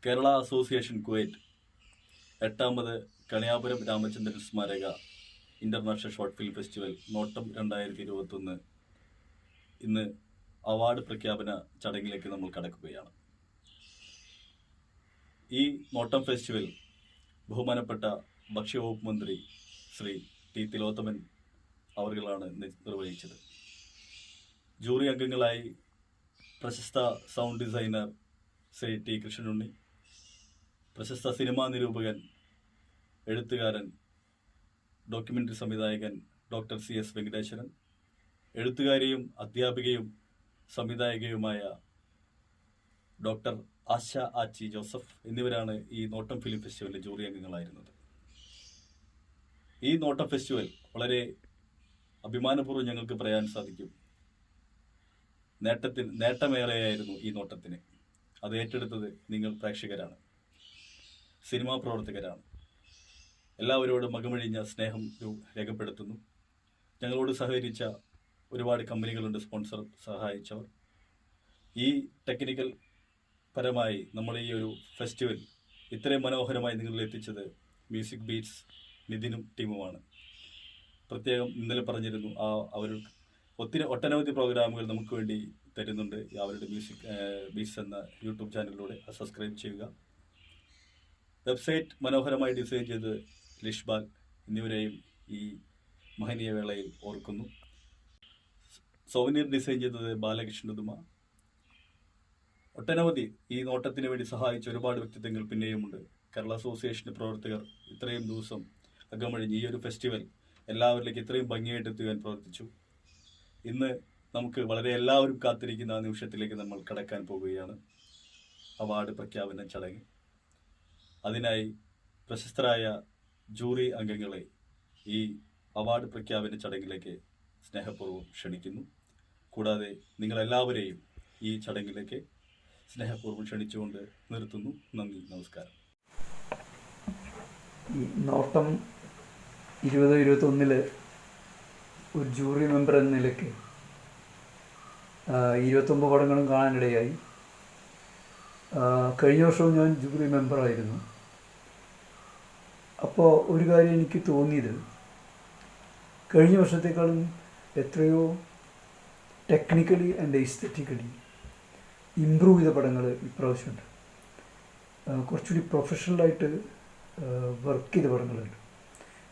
Kerala association Kuwait 8ാമത് Kaniyapuram Ramachandran സ്മാരക international short film festival നോട്ടം 2021 ഇന്ന് അവാർഡ് പ്രഖ്യാപന ചടങ്ങിലേക്ക് നമ്മൾ കടക്കുകയാണ്. ഈ നോട്ടം ഫെസ്റ്റിവൽ ബഹുമാനപ്പെട്ട ഭക്ഷ്യവകുപ്പ് മന്ത്രി ശ്രീ ടി തിലോത്തമൻ അവർകളാണ് നിർവഹിച്ചത്. ജൂറി അംഗങ്ങളായി പ്രശസ്ത sound designer Shri T Krishnanunni, പ്രശസ്ത സിനിമാ നിരൂപകൻ, എഴുത്തുകാരൻ, ഡോക്യുമെൻ്ററി സംവിധായകൻ ഡോക്ടർ CS വെങ്കടേശ്വരൻ, എഴുത്തുകാരിയും അധ്യാപികയും സംവിധായകയുമായ ഡോക്ടർ ആശ ആച്ചി ജോസഫ് എന്നിവരാണ് ഈ നോട്ടം ഫിലിം ഫെസ്റ്റിവലിലെ ജൂറി അംഗങ്ങളായിരുന്നത്. ഈ നോട്ടം ഫെസ്റ്റിവൽ വളരെ അഭിമാനപൂർവ്വം ഞങ്ങൾക്ക് പറയാൻ സാധിക്കും. നേട്ടമേറെയായിരുന്നു ഈ നോട്ടത്തിന്. അത് ഏറ്റെടുത്തത് നിങ്ങൾ പ്രേക്ഷകരാണ്, സിനിമാ പ്രവർത്തകരാണ്. എല്ലാവരോടും മകമഴിഞ്ഞ സ്നേഹം രേഖപ്പെടുത്തുന്നു. ഞങ്ങളോട് സഹകരിച്ച ഒരുപാട് കമ്പനികളുണ്ട്, സ്പോൺസർ സഹായിച്ചവർ. ഈ ടെക്നിക്കൽ പരമായി നമ്മൾ ഈ ഒരു ഫെസ്റ്റിവൽ ഇത്രയും മനോഹരമായി നിങ്ങളിൽ എത്തിച്ചത് മ്യൂസിക് ബീറ്റ്സ് നിതിനും ടീമുമാണ്. പ്രത്യേകം ഇന്നലെ പറഞ്ഞിരുന്നു, അവർ ഒട്ടനവധി പ്രോഗ്രാമുകൾ നമുക്ക് വേണ്ടി തരുന്നുണ്ട്. അവരുടെ മ്യൂസിക് ബീറ്റ്സ് എന്ന യൂട്യൂബ് ചാനലിലൂടെ സബ്സ്ക്രൈബ് ചെയ്യുക. വെബ്സൈറ്റ് മനോഹരമായി ഡിസൈൻ ചെയ്ത് ലിഷ്ബാൽ എന്നിവരെയും ഈ മഹനീയ വേളയിൽ ഓർക്കുന്നു. സോവനീർ ഡിസൈൻ ചെയ്തത് ബാലകൃഷ്ണദുമ. ഒട്ടനവധി ഈ നോട്ടത്തിന് വേണ്ടി സഹായിച്ച ഒരുപാട് വ്യക്തിത്വങ്ങൾ പിന്നെയുമുണ്ട്. കേരള അസോസിയേഷൻ്റെ പ്രവർത്തകർ ഇത്രയും ദിവസം അകമഴിഞ്ഞ് ഈ ഒരു ഫെസ്റ്റിവൽ എല്ലാവരിലേക്ക് ഇത്രയും ഭംഗിയായിട്ട് എത്തുവാൻ പ്രവർത്തിച്ചു. ഇന്ന് നമുക്ക് വളരെ എല്ലാവരും കാത്തിരിക്കുന്ന ആ നിമിഷത്തിലേക്ക് നമ്മൾ കടക്കാൻ പോകുകയാണ്, അവാർഡ് പ്രഖ്യാപന ചടങ്ങ്. അതിനായി പ്രശസ്തരായ ജൂറി അംഗങ്ങളെ ഈ അവാർഡ് പ്രഖ്യാപന ചടങ്ങിലേക്ക് സ്നേഹപൂർവ്വം ക്ഷണിക്കുന്നു. കൂടാതെ നിങ്ങളെല്ലാവരെയും ഈ ചടങ്ങിലേക്ക് സ്നേഹപൂർവ്വം ക്ഷണിച്ചുകൊണ്ട് നിർത്തുന്നു. നന്ദി, നമസ്കാരം. ഈ നോട്ടം 2021 ഒരു ജൂറി മെമ്പർ എന്ന നിലയ്ക്ക് 29 പടങ്ങളും കാണാനിടയായി. കഴിഞ്ഞ വർഷവും ഞാൻ ജൂറി മെമ്പറായിരുന്നു. അപ്പോൾ ഒരു കാര്യം എനിക്ക് തോന്നിയത്, കഴിഞ്ഞ വർഷത്തേക്കാളും എത്രയോ ടെക്നിക്കലി ആൻഡ് എസ്തെറ്റിക്കലി ഇമ്പ്രൂവ് ചെയ്ത പടങ്ങൾ ഇപ്രാവശ്യമുണ്ട്. കുറച്ചുകൂടി പ്രൊഫഷണലായിട്ട് വർക്ക് ചെയ്ത പടങ്ങളുണ്ട്.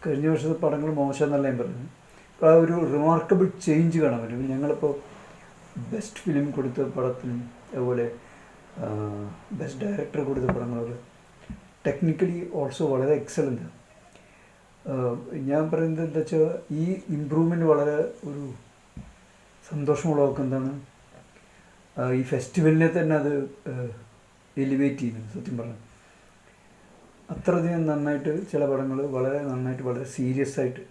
കഴിഞ്ഞ വർഷത്തെ പടങ്ങൾ മോശമെന്നല്ല ഞാൻ പറഞ്ഞു. ആ ഒരു റിമാർക്കബിൾ ചേഞ്ച് കാണാൻ പറ്റും. ഞങ്ങളിപ്പോൾ ബെസ്റ്റ് ഫിലിം കൊടുത്ത പടത്തിനും അതുപോലെ ബെസ്റ്റ് ഡയറക്ടർ കൊടുത്ത പടങ്ങളൊക്കെ ടെക്നിക്കലി ഓൾസോ വളരെ എക്സലൻ്റ്. ഞാൻ പറയുന്നത് എന്താ വെച്ചാൽ, ഈ ഇമ്പ്രൂവ്മെൻറ്റ് വളരെ ഒരു സന്തോഷമുള്ളതൊക്കെ ഈ ഫെസ്റ്റിവലിനെ തന്നെ അത് എലിവേറ്റ് ചെയ്യുന്നു. സത്യം പറഞ്ഞാൽ അത്രയധികം നന്നായിട്ട് ചില പടങ്ങൾ വളരെ നന്നായിട്ട് വളരെ സീരിയസ് ആയിട്ട്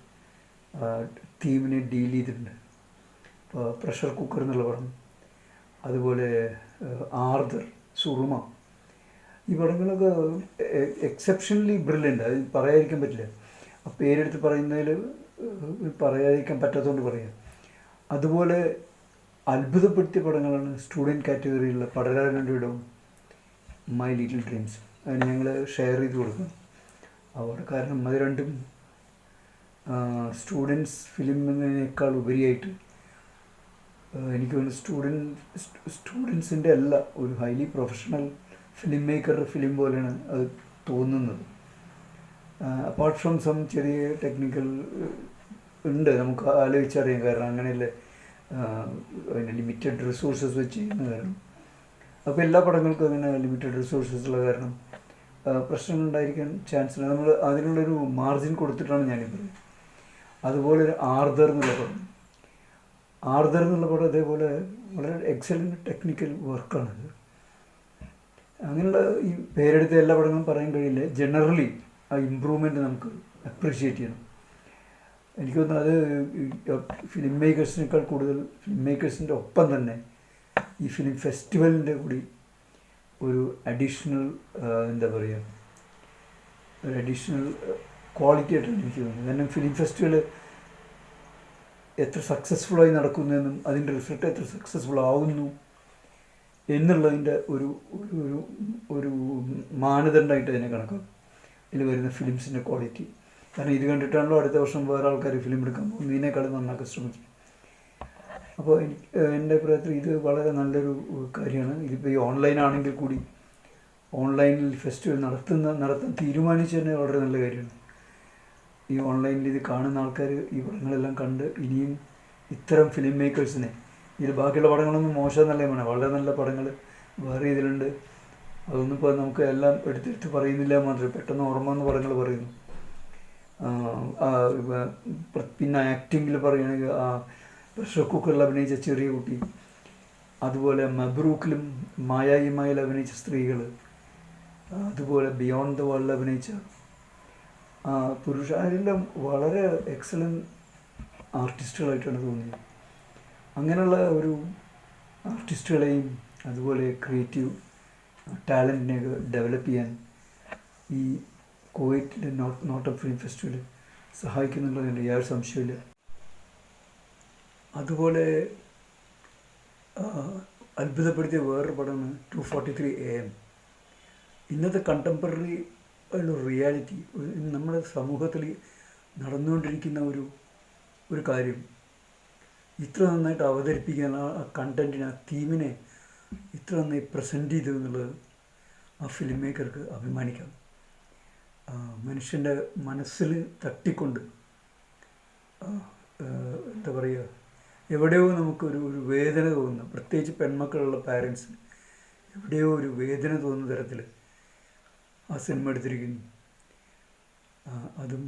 തീമിനെ ഡീൽ ചെയ്തിട്ടുണ്ട്. ഇപ്പോൾ പ്രഷർ കുക്കർ എന്നുള്ള പടം, അതുപോലെ ആർദർ, സുറുമ, ഈ പടങ്ങളൊക്കെ എക്സെപ്ഷനലി ബ്രില്യൻ്റ്. അത് പറയാതിരിക്കാൻ പറ്റില്ല. ആ പേരെടുത്ത് പറയുന്നതിൽ പറയാതിരിക്കാൻ പറ്റാത്തതുകൊണ്ട് പറയാം. അതുപോലെ അത്ഭുതപ്പെടുത്തിയ പടങ്ങളാണ് സ്റ്റുഡൻറ്റ് കാറ്റഗറിയിലുള്ള പടരാരൻ്റെ ഇടവും മൈ ലിറ്റിൽ ഡ്രീംസ്. അതിന് ഞങ്ങൾ ഷെയർ ചെയ്ത് കൊടുക്കും അവിടെ. കാരണം അത് രണ്ടും സ്റ്റുഡൻസ് ഫിലിം എന്നതിനേക്കാൾ ഉപരിയായിട്ട് എനിക്ക് തോന്നുന്നു സ്റ്റുഡൻസിൻ്റെ അല്ല, ഒരു ഹൈലി പ്രൊഫഷണൽ ഫിലിം മേക്കറുടെ ഫിലിം പോലെയാണ് അത് തോന്നുന്നത്. അപ്പാർട്ട് ഫ്രം സം ചെറിയ ടെക്നിക്കൽ ഉണ്ട്, നമുക്ക് ആലോചിച്ചറിയാം. കാരണം അങ്ങനെയല്ലേ അതിന് ലിമിറ്റഡ് റിസോഴ്സസ് വെച്ച് ചെയ്യുന്ന കാരണം. അപ്പോൾ എല്ലാ പടങ്ങൾക്കും അങ്ങനെ ലിമിറ്റഡ് റിസോഴ്സസ് ഉള്ള കാരണം പ്രശ്നങ്ങളുണ്ടായിരിക്കാൻ ചാൻസ് ഇല്ല. നമ്മൾ അതിനുള്ളൊരു മാർജിൻ കൊടുത്തിട്ടാണ് ഞാനിത്. അതുപോലെ ആർദർ എന്നുള്ള പടം അതേപോലെ വളരെ എക്സലൻ്റ് ടെക്നിക്കൽ വർക്കാണത്. അങ്ങനെയുള്ള ഈ പേരെടുത്ത എല്ലാ പടങ്ങളും പറയാൻ കഴിയില്ല. ജനറലി ആ ഇമ്പ്രൂവ്മെൻറ്റ് നമുക്ക് അപ്രീഷിയേറ്റ് ചെയ്യണം. എനിക്ക് തോന്നുന്നു അത് ഫിലിം മേക്കേഴ്സിനേക്കാൾ കൂടുതൽ ഫിലിം മേക്കേഴ്സിൻ്റെ ഒപ്പം തന്നെ ഈ ഫിലിം ഫെസ്റ്റിവലിൻ്റെ കൂടി ഒരു അഡീഷണൽ എന്താ പറയുക, ഒരു അഡീഷണൽ ക്വാളിറ്റി ആയിട്ടാണ് എനിക്ക് തോന്നുന്നത്. കാരണം ഫിലിം ഫെസ്റ്റിവൽ എത്ര സക്സസ്ഫുള്ളായി നടക്കുന്നതെന്നും അതിൻ്റെ റിസൾട്ട് എത്ര സക്സസ്ഫുൾ ആവുന്നു എന്നുള്ളതിൻ്റെ ഒരു ഒരു ഒരു മാനദണ്ഡമായിട്ട് അതിനെ കണക്കാക്കും ഇതിൽ വരുന്ന ഫിലിംസിൻ്റെ ക്വാളിറ്റി. കാരണം ഇത് കണ്ടിട്ടാണല്ലോ അടുത്ത വർഷം വേറെ ആൾക്കാർ ഫിലിം എടുക്കാൻ പോകും ഇതിനേക്കാളും നന്നാക്കാൻ ശ്രമിക്കും. അപ്പോൾ എനിക്ക് എൻ്റെ അഭിപ്രായത്തിൽ ഇത് വളരെ നല്ലൊരു കാര്യമാണ്. ഇതിപ്പോൾ ഈ ഓൺലൈൻ ആണെങ്കിൽ കൂടി ഓൺലൈനിൽ ഫെസ്റ്റിവൽ നടത്താൻ തീരുമാനിച്ചു തന്നെ വളരെ നല്ല കാര്യമാണ്. ഈ ഓൺലൈനിൽ ഇത് കാണുന്ന ആൾക്കാർ ഈ പടങ്ങളെല്ലാം കണ്ട് ഇനിയും ഇത്തരം ഫിലിം മേക്കേഴ്സിനെ, ഇതിൽ ബാക്കിയുള്ള പടങ്ങളൊന്നും മോശമെന്നല്ല വേണം, വളരെ നല്ല പടങ്ങൾ വേറെ ഇതിലുണ്ട്. അതൊന്നും ഇപ്പോൾ നമുക്ക് എല്ലാം എടുത്തെടുത്ത് പറയുന്നില്ല മാത്രമേ പെട്ടെന്ന് ഓർമ്മ എന്ന പടങ്ങൾ പറയുന്നു. പിന്നെ ആക്ടിങ്ങിൽ പറയുകയാണെങ്കിൽ പ്രഷർ കുക്കറിൽ അഭിനയിച്ച ചെറിയ കുട്ടി, അതുപോലെ മബ്രൂക്കിലും മായായിമായിൽ അഭിനയിച്ച സ്ത്രീകൾ, അതുപോലെ ബിയോണ്ട് ദ വേൾഡിൽ അഭിനയിച്ച പുരുഷാരെല്ലാം വളരെ എക്സലൻറ്റ് ആർട്ടിസ്റ്റുകളായിട്ടാണ് തോന്നിയത്. അങ്ങനെയുള്ള ഒരു ആർട്ടിസ്റ്റുകളെയും അതുപോലെ ക്രിയേറ്റീവ് ടാലൻറ്റിനെയൊക്കെ ഡെവലപ്പ് ചെയ്യാൻ ഈ കുവൈറ്റിലെ നോട്ടം ഫിലിം ഫെസ്റ്റിവൽ സഹായിക്കുന്നുള്ളതിൻ്റെ യാതൊരു സംശയമില്ല. അതുപോലെ അത്ഭുതപ്പെടുത്തിയ വേറൊരു പടമാണ് 243 AM. ഇന്നത്തെ കണ്ടംപററി ഉള്ള റിയാലിറ്റി, നമ്മുടെ സമൂഹത്തിൽ നടന്നുകൊണ്ടിരിക്കുന്ന ഒരു കാര്യം ഇത്ര നന്നായിട്ട് അവതരിപ്പിക്കാൻ, ആ കണ്ടൻറ്റിനെ, ആ തീമിനെ ഇത്ര നന്നായി പ്രസൻറ്റ് ചെയ്തു എന്നുള്ളത് ആ ഫിലിം മേക്കർക്ക് അഭിമാനിക്കാം. മനുഷ്യൻ്റെ മനസ്സിൽ തട്ടിക്കൊണ്ട് എന്താ പറയുക, എവിടെയോ നമുക്കൊരു വേദന തോന്നുന്ന, പ്രത്യേകിച്ച് പെൺമക്കളുള്ള പാരൻസിന് എവിടെയോ ഒരു വേദന തോന്നുന്ന തരത്തിൽ ആ സിനിമ എടുത്തിരിക്കുന്നു. അതും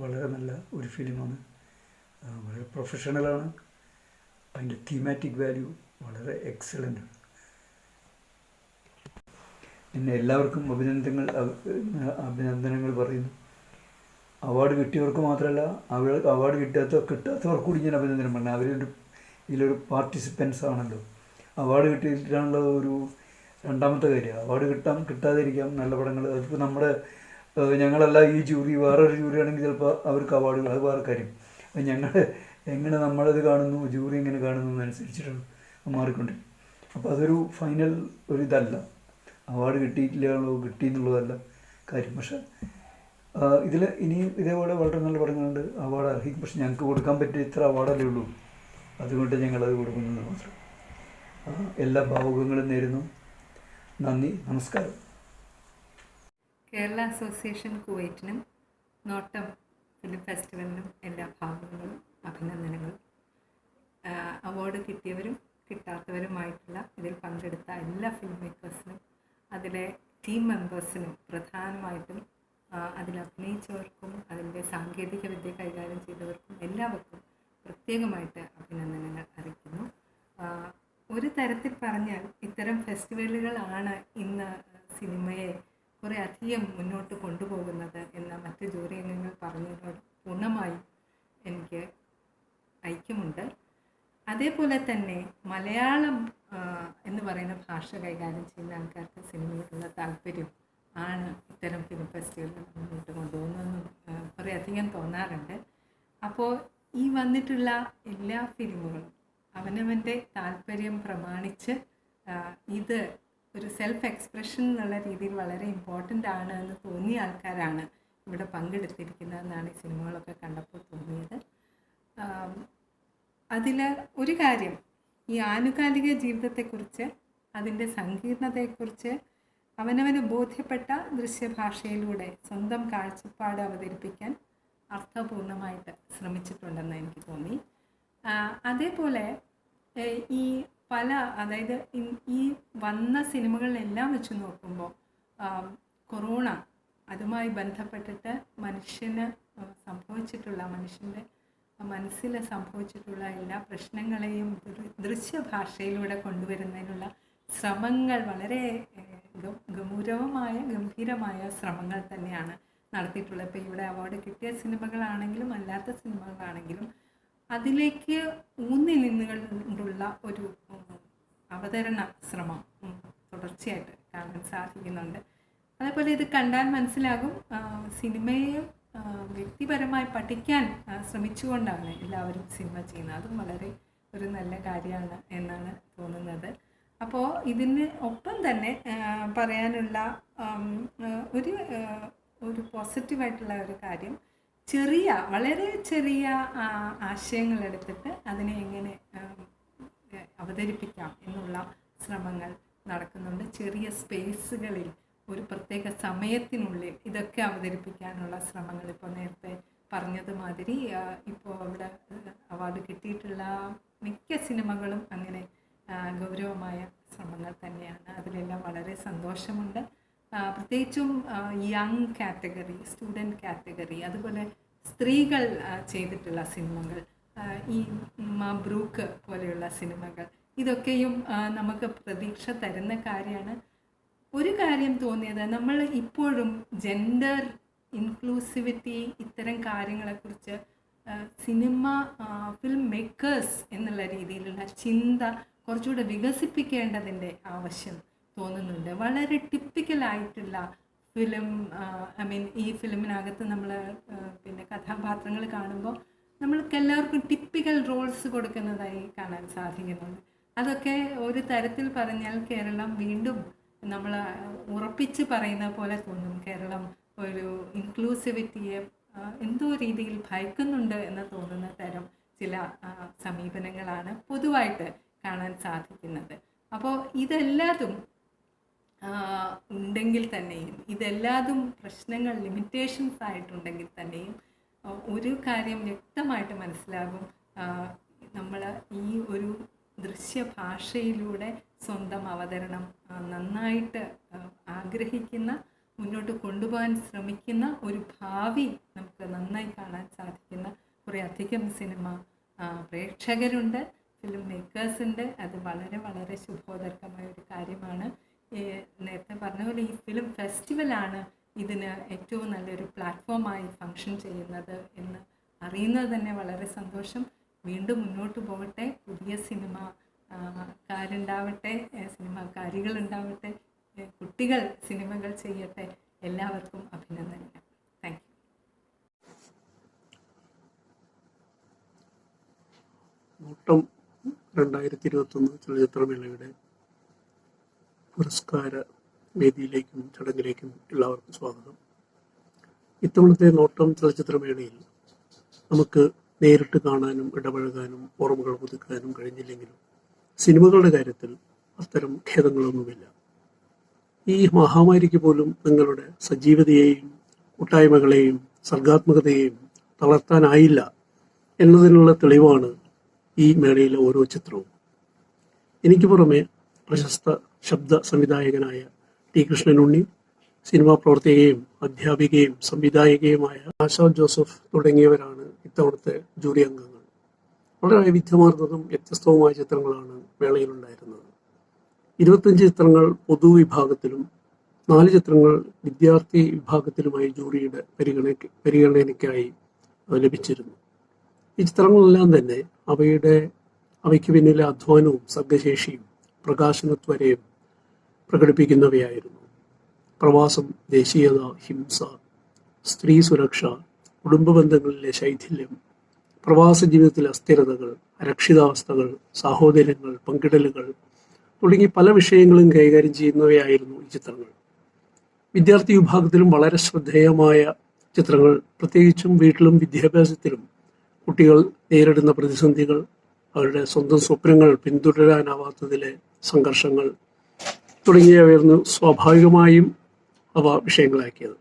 വളരെ നല്ല ഒരു ഫിലിമാണ്, വളരെ പ്രൊഫഷണലാണ്. അതിൻ്റെ തീമാറ്റിക് വാല്യൂ വളരെ എക്സലൻ്റ്. പിന്നെ എല്ലാവർക്കും അഭിനന്ദനങ്ങൾ പറയുന്നു. അവാർഡ് കിട്ടിയവർക്ക് മാത്രമല്ല, അവാർഡ് കിട്ടാത്തവർക്ക് കൂടി ഞാൻ അഭിനന്ദനം പറഞ്ഞു. ഇതിലൊരു പാർട്ടിസിപ്പൻസ് ആണല്ലോ. അവാർഡ് കിട്ടിയിട്ടാണല്ലോ ഒരു രണ്ടാമത്തെ കാര്യം. അവാർഡ് കിട്ടാതിരിക്കാം നല്ല പടങ്ങൾ. അതിപ്പോൾ നമ്മുടെ ഞങ്ങളല്ല ഈ ജൂറി, വേറൊരു ജൂറി ആണെങ്കിൽ ചിലപ്പോൾ അവർക്ക് അവാർഡുകൾ, അത് വേറെ കാര്യം. ഞങ്ങൾ എങ്ങനെ നമ്മളത് കാണുന്നു, ജൂറി എങ്ങനെ കാണുന്നു എന്നനുസരിച്ചിട്ടാണ് മാറിക്കൊണ്ടിരിക്കും. അപ്പോൾ അതൊരു ഫൈനൽ ഇതല്ല, അവാർഡ് കിട്ടിയിട്ടില്ലല്ലോ കിട്ടി എന്നുള്ളതല്ല കാര്യം. പക്ഷേ ഇതിൽ ഇനിയും ഇതേപോലെ വളരെ നല്ല പടങ്ങളുണ്ട്, അവാർഡ് അർഹിക്കും. പക്ഷെ ഞങ്ങൾക്ക് കൊടുക്കാൻ പറ്റിയ ഇത്ര അവാർഡല്ലേ ഉള്ളൂ, അതുകൊണ്ട് ഞങ്ങളത് കൊടുക്കുന്നത് മാത്രം. എല്ലാ ഭാവുകങ്ങളും നേരുന്നു. നന്ദി, നമസ്കാരം. കേരള അസോസിയേഷൻ കുവൈറ്റിനും നോട്ടം ഫിലിം ഫെസ്റ്റിവലിനും എല്ലാ ഭാഗങ്ങളും അഭിനന്ദനങ്ങൾ. അവാർഡ് കിട്ടിയവരും കിട്ടാത്തവരുമായിട്ടുള്ള ഇതിൽ പങ്കെടുത്ത എല്ലാ ഫിലിം മേക്കേഴ്സിനും അതിലെ ടീം മെമ്പേഴ്സിനും പ്രധാനമായിട്ടും അതിൽ അഭിനയിച്ചവർക്കും അതിൻ്റെ സാങ്കേതിക വിദ്യ കൈകാര്യം ചെയ്തവർക്കും എല്ലാവർക്കും പ്രത്യേകമായിട്ട് അഭിനന്ദനങ്ങൾ അറിയിക്കുന്നു. ഒരു തരത്തിൽ പറഞ്ഞാൽ ഇത്തരം ഫെസ്റ്റിവലുകളാണ് ഇന്ന് സിനിമയെ കുറേ അധികം മുന്നോട്ട് കൊണ്ടുപോകുന്നത് എന്ന മറ്റ് ജൂറി അംഗങ്ങൾ പറഞ്ഞതിനോട് പൂർണ്ണമായും എനിക്ക് ഐക്യമുണ്ട്. അതേപോലെ തന്നെ മലയാളം എന്ന് പറയുന്ന ഭാഷ കൈകാര്യം ചെയ്യുന്ന ആൾക്കാർക്ക് സിനിമയോടുള്ള താല്പര്യം ആണ് ഇത്തരം ഫിലിം ഫെസ്റ്റിവലുകൾ മുന്നോട്ട് കൊണ്ടുപോകുന്നതെന്നും കുറേ അധികം തോന്നാറുണ്ട്. അപ്പോൾ ഈ വന്നിട്ടുള്ള എല്ലാ ഫിലിമുകളും അവനവൻ്റെ താല്പര്യം പ്രമാണിച്ച് ഇത് ഒരു സെൽഫ് എക്സ്പ്രഷൻ എന്നുള്ള രീതിയിൽ വളരെ ഇമ്പോർട്ടൻ്റ് ആണ് എന്ന് തോന്നിയ ആൾക്കാരാണ് ഇവിടെ പങ്കെടുത്തിരിക്കുന്നതെന്നാണ് ഈ സിനിമകളൊക്കെ കണ്ടപ്പോൾ തോന്നിയത്. അതിൽ ഒരു കാര്യം, ഈ ആനുകാലിക ജീവിതത്തെക്കുറിച്ച്, അതിൻ്റെ സങ്കീർണതയെക്കുറിച്ച് അവനവന് ബോധ്യപ്പെട്ട ദൃശ്യഭാഷയിലൂടെ സ്വന്തം കാഴ്ചപ്പാട് അവതരിപ്പിക്കാൻ അർത്ഥപൂർണമായിട്ട് ശ്രമിച്ചിട്ടുണ്ടെന്ന് എനിക്ക് തോന്നി. അതേപോലെ ഈ അതായത് ഈ വന്ന സിനിമകളിലെല്ലാം വെച്ച് നോക്കുമ്പോൾ കൊറോണ അതുമായി ബന്ധപ്പെട്ടിട്ട് മനുഷ്യൻ്റെ മനസ്സിൽ സംഭവിച്ചിട്ടുള്ള എല്ലാ പ്രശ്നങ്ങളെയും ദൃശ്യഭാഷയിലൂടെ കൊണ്ടുവരുന്നതിനുള്ള ശ്രമങ്ങൾ വളരെ ഗംഭീരമായ ശ്രമങ്ങൾ തന്നെയാണ് നടത്തിയിട്ടുള്ളത്. ഇപ്പോൾ ഇവിടെ അവാർഡ് കിട്ടിയ സിനിമകളാണെങ്കിലും അല്ലാത്ത സിനിമകളാണെങ്കിലും അതിലേക്ക് ഊന്നി നിന്നുകൊണ്ടുള്ള ഒരു അവതരണ ശ്രമം തുടർച്ചയായിട്ട് കാണാൻ സാധിക്കുന്നുണ്ട്. അതേപോലെ ഇത് കണ്ടാൽ മനസ്സിലാകും, സിനിമയെ വ്യക്തിപരമായി പഠിക്കാൻ ശ്രമിച്ചുകൊണ്ടാണ് എല്ലാവരും സിനിമ ചെയ്യുന്നത്. അതും വളരെ ഒരു നല്ല കാര്യമാണ് എന്നാണ് തോന്നുന്നത്. അപ്പോൾ അപ്പോൾ ഇതിന് ഒപ്പം തന്നെ പറയാനുള്ള ഒരു ഒരു പോസിറ്റീവായിട്ടുള്ള ഒരു കാര്യം, വളരെ ചെറിയ ആശയങ്ങളെടുത്തിട്ട് അതിനെ എങ്ങനെ അവതരിപ്പിക്കാം എന്നുള്ള ശ്രമങ്ങൾ നടക്കുന്നുണ്ട്. ചെറിയ സ്പേസുകളിൽ ഒരു പ്രത്യേക സമയത്തിനുള്ളിൽ ഇതൊക്കെ അവതരിപ്പിക്കാനുള്ള ശ്രമങ്ങൾ, ഇപ്പോൾ നേരത്തെ പറഞ്ഞതുമാതിരി ഇപ്പോൾ ഇവിടെ അവാർഡ് കിട്ടിയിട്ടുള്ള മിക്ക സിനിമകളും അങ്ങനെ ഗൗരവമായ ശ്രമങ്ങൾ തന്നെയാണ്. അതിലെല്ലാം വളരെ സന്തോഷമുണ്ട്. പ്രത്യേകിച്ചും യങ് കാറ്റഗറി, സ്റ്റുഡൻറ് കാറ്റഗറി, അതുപോലെ സ്ത്രീകൾ ചെയ്തിട്ടുള്ള സിനിമകൾ, ഈ ബ്രൂക്ക് പോലെയുള്ള സിനിമകൾ, ഇതൊക്കെയും നമുക്ക് പ്രതീക്ഷ തരുന്ന കാര്യമാണ്. ഒരു കാര്യം തോന്നിയത്, നമ്മൾ ഇപ്പോഴും ജെൻഡർ ഇൻക്ലൂസിവിറ്റി ഇത്തരം കാര്യങ്ങളെക്കുറിച്ച് ഫിലിം മേക്കേഴ്സ് എന്നുള്ള രീതിയിലുള്ള ചിന്ത കുറച്ചുകൂടെ വികസിപ്പിക്കേണ്ടതിൻ്റെ ആവശ്യം തോന്നുന്നുണ്ട്. വളരെ ടിപ്പിക്കലായിട്ടുള്ള ഫിലിം, ഈ ഫിലിമിനകത്ത് നമ്മൾ പിന്നെ കഥാപാത്രങ്ങൾ കാണുമ്പോൾ നമ്മൾക്ക് എല്ലാവർക്കും ടിപ്പിക്കൽ റോൾസ് കൊടുക്കുന്നതായി കാണാൻ സാധിക്കുന്നുണ്ട്. അതൊക്കെ ഒരു തരത്തിൽ പറഞ്ഞാൽ കേരളം വീണ്ടും നമ്മൾ ഉറപ്പിച്ച് പറയുന്ന പോലെ തോന്നും. കേരളം ഒരു ഇൻക്ലൂസിവിറ്റിയെ എന്തോ രീതിയിൽ ഭയക്കുന്നുണ്ട് എന്ന് തോന്നുന്ന തരം ചില സമീപനങ്ങളാണ് പൊതുവായിട്ട് കാണാൻ സാധിക്കുന്നത്. അപ്പോൾ ഇതെല്ലാതും ഉണ്ടെങ്കിൽ തന്നെയും, ഇതെല്ലാതും പ്രശ്നങ്ങൾ, ലിമിറ്റേഷൻസ് ആയിട്ടുണ്ടെങ്കിൽ തന്നെയും ഒരു കാര്യം വ്യക്തമായിട്ട് മനസ്സിലാകും, നമ്മൾ ഈ ഒരു ദൃശ്യഭാഷയിലൂടെ സ്വന്തം അവതരണം നന്നായിട്ട് ആഗ്രഹിക്കുന്ന, മുന്നോട്ട് കൊണ്ടുപോകാൻ ശ്രമിക്കുന്ന ഒരു ഭാവി നമുക്ക് നന്നായി കാണാൻ സാധിക്കുന്ന കുറേ അധികം സിനിമ പ്രേക്ഷകരുണ്ട്, ഫിലിം മേക്കേഴ്സ് ഉണ്ട്. അത് വളരെ വളരെ ശുഭോദർക്കമായ ഒരു കാര്യമാണ്. നേരത്തെ പറഞ്ഞ പോലെ ഈ ഫിലിം ഫെസ്റ്റിവലാണ് ഇതിന് ഏറ്റവും നല്ലൊരു പ്ലാറ്റ്ഫോമായി ഫങ്ഷൻ ചെയ്യുന്നത് എന്ന് അറിയുന്നത് തന്നെ വളരെ സന്തോഷം. വീണ്ടും മുന്നോട്ട് പോകട്ടെ, പുതിയ സിനിമക്കാരുണ്ടാവട്ടെ, സിനിമാക്കാരികളുണ്ടാവട്ടെ, കുട്ടികൾ സിനിമകൾ ചെയ്യട്ടെ. എല്ലാവർക്കും അഭിനന്ദനങ്ങൾ. Thank you. നോട്ടം 2021 ചലച്ചിത്രമേളയുടെ പുരസ്കാര വേദിയിലേക്കും ചടങ്ങിലേക്കും എല്ലാവർക്കും സ്വാഗതം. ഇത്തവണത്തെ നോട്ടം ചലച്ചിത്രമേളയിൽ നമുക്ക് നേരിട്ട് കാണാനും ഇടപഴകാനും ഓർമ്മകൾ പുതുക്കാനും കഴിഞ്ഞില്ലെങ്കിലും സിനിമകളുടെ കാര്യത്തിൽ അത്തരം ഖേദങ്ങളൊന്നുമില്ല. ഈ മഹാമാരിക്ക് പോലും നിങ്ങളുടെ സജീവതയെയും കൂട്ടായ്മകളെയും സർഗാത്മകതയെയും തളർത്താനായില്ല എന്നതിനുള്ള തെളിവാണ് ഈ മേളയിലെ ഓരോ ചിത്രവും. എനിക്ക് പുറമെ പ്രശസ്ത ശബ്ദ സംവിധായകനായ ടി കൃഷ്ണനുണ്ണി, സിനിമാ പ്രവർത്തകയും അധ്യാപികയും സംവിധായകയുമായ ആശാ ജോസഫ് തുടങ്ങിയവരാണ് ഇത്തവണത്തെ ജൂറി അംഗങ്ങൾ. വളരെ വൈവിധ്യമാർന്നതും വ്യത്യസ്തവുമായ ചിത്രങ്ങളാണ് മേളയിലുണ്ടായിരുന്നത്. 25 ചിത്രങ്ങൾ പൊതുവിഭാഗത്തിലും 4 ചിത്രങ്ങൾ വിദ്യാർത്ഥി വിഭാഗത്തിലുമായി ജൂറിയുടെ പരിഗണനയ്ക്കായി ലഭിച്ചിരുന്നു. ഈ ചിത്രങ്ങളെല്ലാം തന്നെ അവയ്ക്ക് പിന്നിലെ അധ്വാനവും സർഗശേഷിയും പ്രകാശനത്വരയും പ്രകടിപ്പിക്കുന്നവയായിരുന്നു. പ്രവാസം, ദേശീയത, ഹിംസ, സ്ത്രീ സുരക്ഷ, കുടുംബ ബന്ധങ്ങളിലെ ശൈഥില്യം, പ്രവാസ ജീവിതത്തിലെ അസ്ഥിരതകൾ, അരക്ഷിതാവസ്ഥകൾ, സാഹോദര്യങ്ങൾ, പങ്കിടലുകൾ തുടങ്ങി പല വിഷയങ്ങളും കൈകാര്യം ചെയ്യുന്നവയായിരുന്നു ഈ ചിത്രങ്ങൾ. വിദ്യാർത്ഥി വിഭാഗത്തിലും വളരെ ശ്രദ്ധേയമായ ചിത്രങ്ങൾ, പ്രത്യേകിച്ചും വീട്ടിലും വിദ്യാഭ്യാസത്തിലും കുട്ടികൾ നേരിടുന്ന പ്രതിസന്ധികൾ, അവരുടെ സ്വന്തം സ്വപ്നങ്ങൾ പിന്തുടരാനാവാത്തതിലെ സംഘർഷങ്ങൾ തുടങ്ങിയവയായിരുന്നു സ്വാഭാവികമായും അവ വിഷയങ്ങളാക്കിയത്.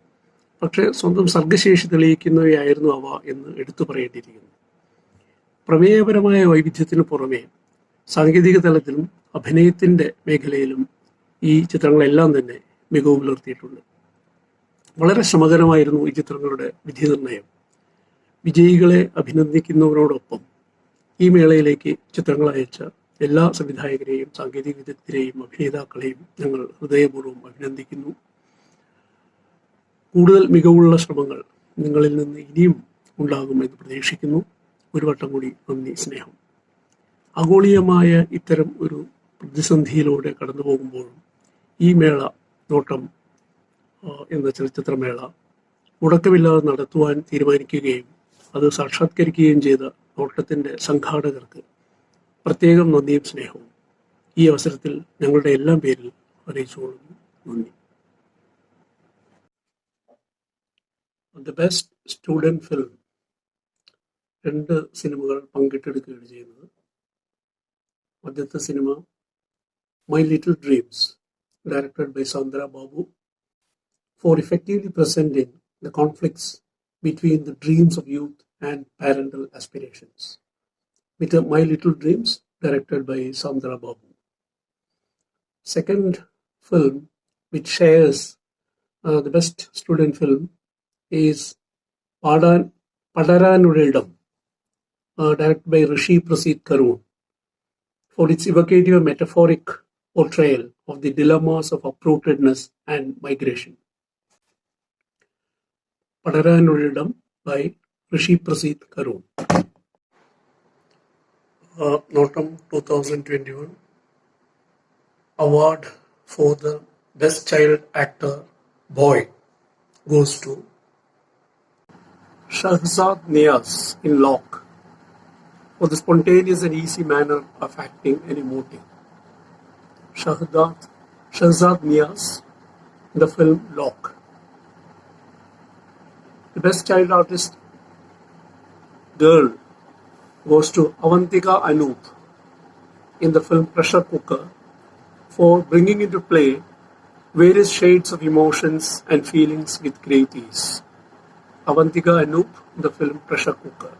പക്ഷേ സ്വന്തം സർഗശേഷി തെളിയിക്കുന്നവയായിരുന്നു അവ എന്ന് എടുത്തു പറയേണ്ടിയിരിക്കുന്നു. പ്രമേയപരമായ വൈവിധ്യത്തിനു പുറമെ സാങ്കേതിക തലത്തിലും അഭിനയത്തിൻ്റെ മേഖലയിലും ഈ ചിത്രങ്ങളെല്ലാം തന്നെ മികവ് പുലർത്തിയിട്ടുണ്ട്. വളരെ ശ്രമകരമായിരുന്നു ഈ ചിത്രങ്ങളുടെ വിധി നിർണയം. വിജയികളെ അഭിനന്ദിക്കുന്നവരോടൊപ്പം ഈ മേളയിലേക്ക് ചിത്രങ്ങൾ അയച്ച എല്ലാ സംവിധായകരെയും സാങ്കേതിക വിദഗ്ധരെയും അഭിനേതാക്കളെയും ഞങ്ങൾ ഹൃദയപൂർവ്വം അഭിനന്ദിക്കുന്നു. കൂടുതൽ മികവുള്ള ശ്രമങ്ങൾ നിങ്ങളിൽ നിന്ന് ഇനിയും ഉണ്ടാകുമെന്ന് പ്രതീക്ഷിക്കുന്നു. ഒരു വട്ടം കൂടി നന്ദി, സ്നേഹം. ആഗോളീയമായ ഇത്തരം ഒരു പ്രതിസന്ധിയിലൂടെ കടന്നു പോകുമ്പോഴും ഈ മേള, നോട്ടം എന്ന ചലച്ചിത്രമേള മുടക്കമില്ലാതെ നടത്തുവാൻ തീരുമാനിക്കുകയും അത് സാക്ഷാത്കരിക്കുകയും ചെയ്ത നോട്ടത്തിൻ്റെ സംഘാടകർക്ക് പ്രത്യേകം നന്ദിയും സ്നേഹവും. ഈ അവസരത്തിൽ ഞങ്ങളുടെ എല്ലാം പേരിൽ അറിയിച്ചുകൊള്ളുന്നു. നന്ദി. ദ ബെസ്റ്റ് സ്റ്റുഡൻറ് ഫിലിം 2 സിനിമകൾ പങ്കിട്ടെടുക്കുകയാണ് ചെയ്യുന്നത്. ആദ്യത്തെ cinema my little dreams, directed by Sandra Babu, for effectively presenting the conflicts between the dreams of youth and parental aspirations. With My Little Dreams, directed by Sandra Babu. Second film which shares the best student film is Padaranudam, directed by Rishi Prasid Karun, for its evocative and metaphoric portrayal of the dilemmas of uprootedness and migration. Padaranudam by Rishi Prasid Karun. Notam 2021 award for the best child actor boy goes to Shahzad Niaz in Locke for the spontaneous and easy manner of acting and emoting. Shahzad Niaz in the film Locke. The best child artist girl goes to Avantika Anup in the film Pressure Cooker for bringing into play various shades of emotions and feelings with great ease. Avantika Anup in the film Pressure Cooker.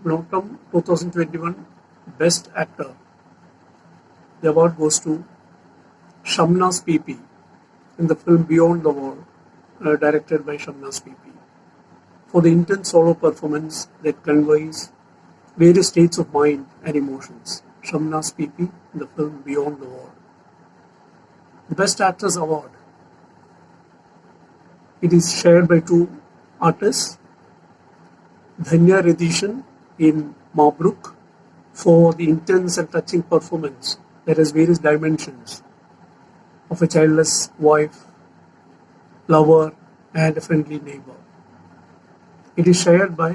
Notam 2021 Best Actor. The award goes to Shamnaz PP in the film Beyond the Wall, directed by Shamnaz PP, for the intense solo performance that conveys various states of mind and emotions. Shamnaz PP in the film Beyond the Wall. The Best Actress Award. It is shared by 2 artists, Dhanya Redishan in Mabruk, for the intense and touching performance that has various dimensions of a childless wife, lover, and a friendly neighbor. It is shared by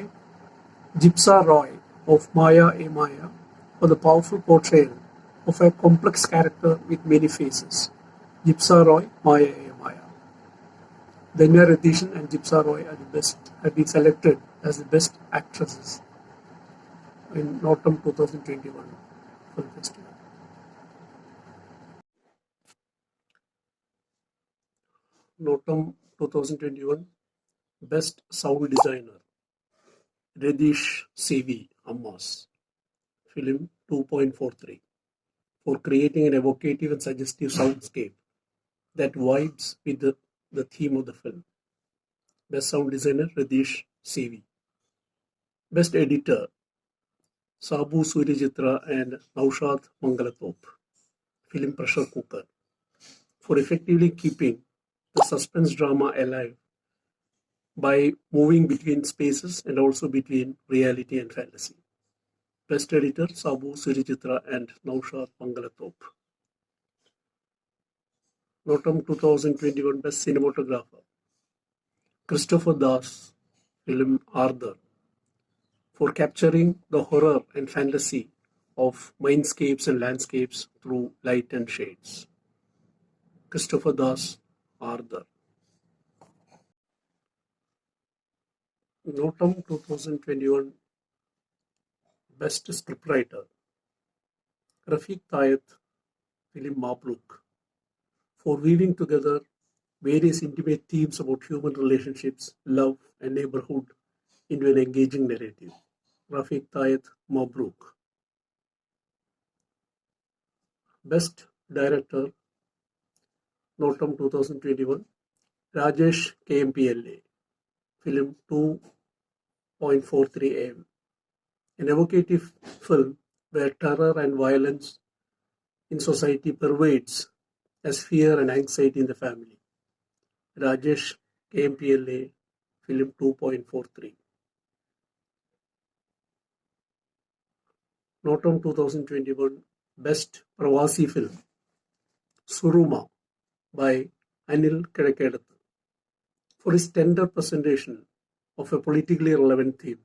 Jipsa Roy of Maya A Maya for the powerful portrayal of a complex character with many faces. Jipsa Roy, Maya A Maya. Dhanya Redishan and Jipsa Roy have been selected as the best actresses in Autumn 2021 Film Festival. Autumn 2021 Best Sound Designer Radish CV Ammas, Film 2.43, for creating an evocative and suggestive soundscape that vibes with the theme of the film. Best Sound Designer Radish CV. Best Editor Sabu Suryajitra and Naushad Mangalatop, Film Pressure Cooker, for effectively keeping the suspense drama alive by moving between spaces and also between reality and fantasy. Best Editor Sabu Suryajitra and Naushad Mangalatop. Autumn 2021 Best Cinematographer Christopher Das, Film Arthur, for capturing the horror and fantasy of mindscapes and landscapes through light and shades. Christopher Das, Arthur. Autumn 2021 Best Scriptwriter Rafiq Tayet, Film Mabruk, for weaving together various intimate themes about human relationships, love, and neighborhood into an engaging narrative. Rafiq Tayet, Mabruk. Best Director Autumn 2021 Rajesh KMPLA, Film 2.43 AM, an evocative film where terror and violence in society pervades as fear and anxiety in the family. Rajesh KMPLA, Film 2.43. Autumn 2021 Best Pravasi Film Suruma by Anil Kedakkedathu, for his tender presentation of a politically relevant theme.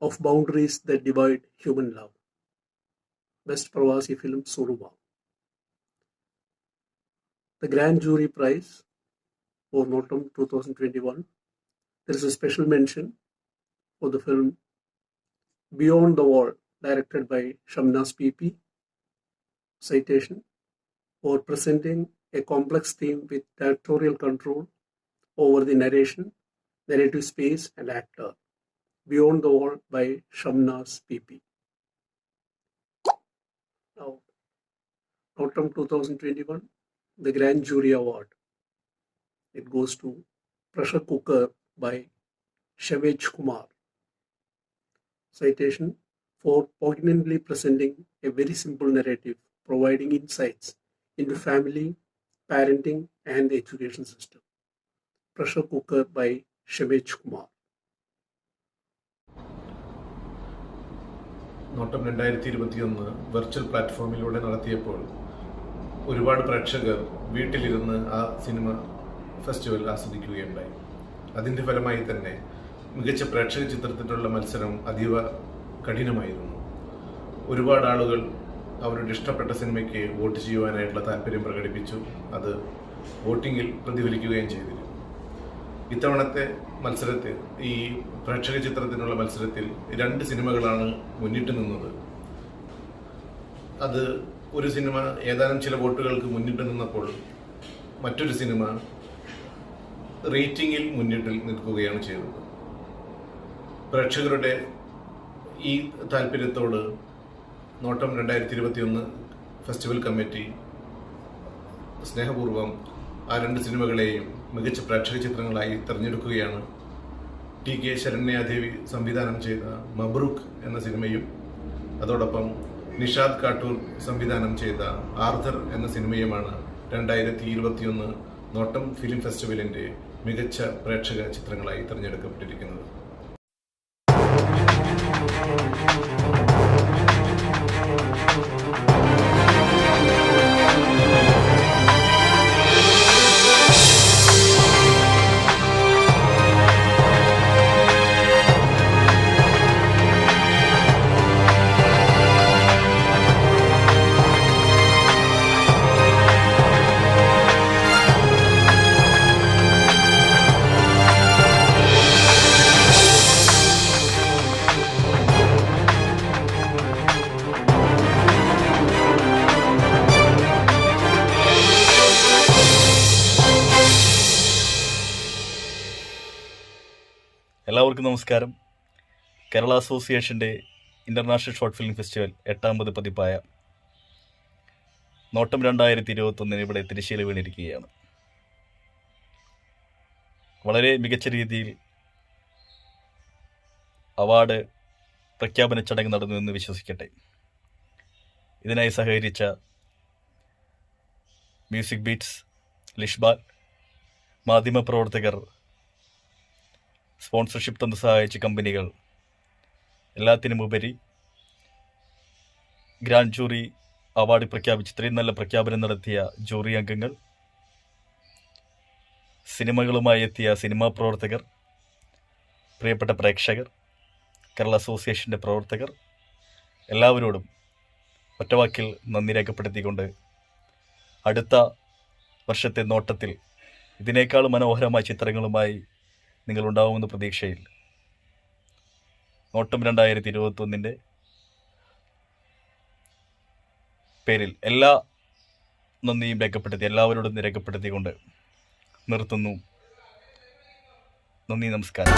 of boundaries that divide human love. Best Pravasi film Suruva. The Grand Jury Prize for Notam 2021. There is a special mention for the film Beyond the Wall, directed by Shamnaz PP. Citation for presenting a complex theme with directorial control over the narration, narrative space, and actor. Beyond the Wall by Shamnaz PP. Now, Autumn 2021, the Grand Jury Award. It goes to Pressure Cooker by Shavej Kumar. Citation for poignantly presenting a very simple narrative, providing insights into family, parenting, and the education system. Pressure Cooker by Shavej Kumar. നോട്ടം 2021 virtual പ്ലാറ്റ്ഫോമിലൂടെ നടത്തിയപ്പോൾ ഒരുപാട് പ്രേക്ഷകർ വീട്ടിലിരുന്ന് ആ cinema festival ആസ്വദിക്കുകയുണ്ടായി. അതിൻ്റെ ഫലമായി തന്നെ മികച്ച പ്രേക്ഷക ചിത്രത്തിനുള്ള മത്സരം അതീവ കഠിനമായിരുന്നു. ഒരുപാട് ആളുകൾ അവരുടെ ഇഷ്ടപ്പെട്ട സിനിമയ്ക്ക് വോട്ട് ചെയ്യുവാനായിട്ടുള്ള താല്പര്യം പ്രകടിപ്പിച്ചു. അത് വോട്ടിങ്ങിൽ പ്രതിഫലിക്കുകയും ചെയ്തിരുന്നു. ഇത്തവണത്തെ മത്സരത്തിൽ, ഈ പ്രേക്ഷക ചിത്രത്തിനുള്ള മത്സരത്തിൽ 2 സിനിമകളാണ് മുന്നിട്ട് നിന്നത്. അത് ഒരു സിനിമ ഏതാനും ചില വോട്ടുകൾക്ക് മുന്നിട്ട് നിന്നപ്പോൾ മറ്റൊരു സിനിമ റേറ്റിംഗിൽ മുന്നിട്ട് നിൽക്കുകയാണ് ചെയ്തത്. പ്രേക്ഷകരുടെ ഈ താല്പര്യത്തോട് നോട്ടം 2021 ഫെസ്റ്റിവൽ കമ്മിറ്റി സ്നേഹപൂർവ്വം ആ 2 സിനിമകളെയും മികച്ച പ്രേക്ഷക ചിത്രങ്ങളായി തിരഞ്ഞെടുക്കുകയാണ്. TK ശരണ്യാദേവി സംവിധാനം ചെയ്ത മബ്രൂക്ക് എന്ന സിനിമയും അതോടൊപ്പം നിഷാദ് കാട്ടൂർ സംവിധാനം ചെയ്ത ആർഥർ എന്ന സിനിമയുമാണ് 2021 നോട്ടം ഫിലിം ഫെസ്റ്റിവലിൻ്റെ മികച്ച പ്രേക്ഷക ചിത്രങ്ങളായി തിരഞ്ഞെടുക്കപ്പെട്ടിരിക്കുന്നത്. എല്ലാവർക്കും നമസ്കാരം. കേരള അസോസിയേഷൻ്റെ ഇൻ്റർനാഷണൽ ഷോർട്ട് ഫിലിം ഫെസ്റ്റിവൽ 8ാമത് പതിപ്പായ നോട്ടം 2021 ഇവിടെ തിരശ്ശീല വീണിരിക്കുകയാണ്. വളരെ മികച്ച രീതിയിൽ അവാർഡ് പ്രഖ്യാപന ചടങ്ങ് നടന്നു എന്ന് വിശ്വസിക്കട്ടെ. ഇതിനായി സഹകരിച്ച മ്യൂസിക് ബീറ്റ്സ്, ലിഷ്ബാൽ, മാധ്യമപ്രവർത്തകർ, സ്പോൺസർഷിപ്പ് തന്ന് സഹായിച്ച കമ്പനികൾ, എല്ലാത്തിനുമുപരി ഗ്രാൻഡ് ജൂറി അവാർഡ് പ്രഖ്യാപിച്ച് ഇത്രയും നല്ല പ്രഖ്യാപനം നടത്തിയ ജൂറി അംഗങ്ങൾ, സിനിമകളുമായി എത്തിയ സിനിമാ പ്രവർത്തകർ, പ്രിയപ്പെട്ട പ്രേക്ഷകർ, കേരള അസോസിയേഷൻ്റെ പ്രവർത്തകർ, എല്ലാവരോടും ഒറ്റവാക്കിൽ നന്ദി രേഖപ്പെടുത്തിക്കൊണ്ട് അടുത്ത വർഷത്തെ നോട്ടത്തിൽ ഇതിനേക്കാൾ മനോഹരമായ ചിത്രങ്ങളുമായി നിങ്ങളുണ്ടാവുമെന്ന പ്രതീക്ഷയിൽ നോട്ടം 2021 പേരിൽ എല്ലാ നന്ദിയും രേഖപ്പെടുത്തി, എല്ലാവരോടും രേഖപ്പെടുത്തിക്കൊണ്ട് നിർത്തുന്നു. നന്ദി, നമസ്കാരം.